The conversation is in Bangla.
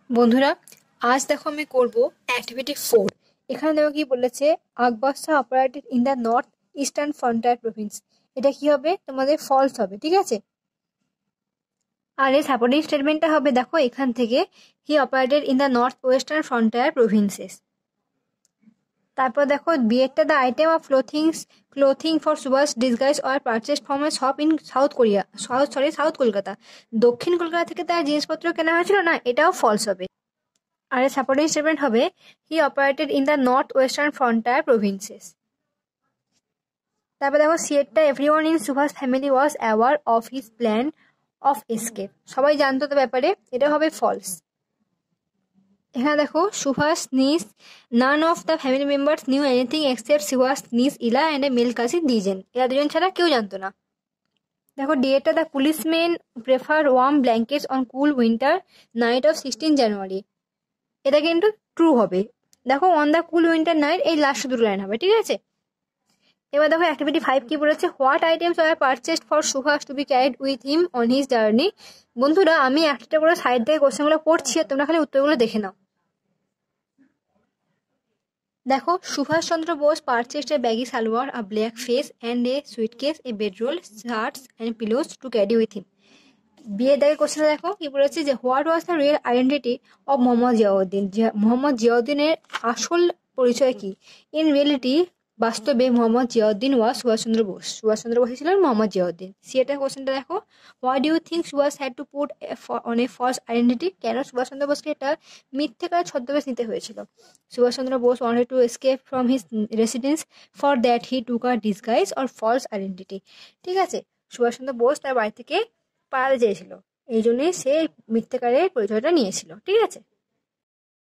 বন্ধুরা, আজ দেখো আমি করব অ্যাক্টিভিটি 4। এখানে দেখো কি বলেছে, Akbar Shah operated in the north eastern frontier province. এটা কি হবে, তোমাদের ফলস হবে, ঠিক আছে। আর এই সাপোর্টিং স্টেটমেন্টটা হবে, দেখো এখান থেকে, he operated in the north western frontier provinces. তারপর দেখো বিয়েরটা, the item of clothing for Subhash disguise or purchase from a shop in south Kolkata. দক্ষিণ কলকাতা থেকে তার জিনিসপত্র কেনা হয়েছিল না, এটাও ফলস হবে। আর এর সাপোর্টিং স্টেটমেন্ট হবে, he operated in the north western frontier provinces. তারপর দেখো সিয়েটটা, everyone in Subhash family was aware of his plan of escape. সবাই জানতো তো ব্যাপারে, এটা হবে ফলস। এখানে দেখো সুভাষ নিস, none of the family members knew anything except Subhash নিস Ila and a male cousin Dwijen. এরা দুজন ছাড়া কেউ জানতো না। দেখো ডিএটা, the policeman prefer warm blankets on cool winter night of 16 January. এটা কিন্তু ট্রু হবে। দেখো on the cool winter night, এই লাস্ট দুটো লাইন হবে, ঠিক আছে। এবার দেখো অ্যাক্টিভিটি 5 কি বলেছে, what items are purchased for Subhash two be carried with him on his journey. বন্ধুরা, আমি একটা করে সাইড থেকে কোশ্চেনগুলো পড়ছি, তোমরা খালি উত্তরগুলো দেখে নাও। দেখো, Subhash Chandra Bose purchased a baggy salwar, a black fez and a suitcase, a bedroll, shirts and pillows to carry with him. বিয়ের দাগে কোশ্চেনটা দেখো কি বলেছে, যে what was the real identity of Mohammad Ziauddin. Mohammad জিয়াউদ্দিনের আসল পরিচয় কি? ইন রিয়েলিটি, বাস্তবে মোহাম্মদ জিয়াউদ্দিন ওয়াজ সুভাষচন্দ্র বোস। সুভাষচন্দ্র বোস ছিলেন মোহাম্মদ জিয়াউদ্দিন। সিএটা কোশ্চেনটা দেখো, why do you think Subhash had to put on a false identity. কেন সুভাষচন্দ্র বোসকে এটা মিথ্যেকার ছদ্মবেশ নিতে হয়েছিল? Subhash Chandra Bose wanted to escape from his residence, for that he took a disguise or false identity. ঠিক আছে, সুভাষচন্দ্র বোস তার বাড়ি থেকে পালাতে চেয়েছিল, এই জন্যই সে মিথ্যেকারের পরিচয়টা নিয়েছিল, ঠিক আছে।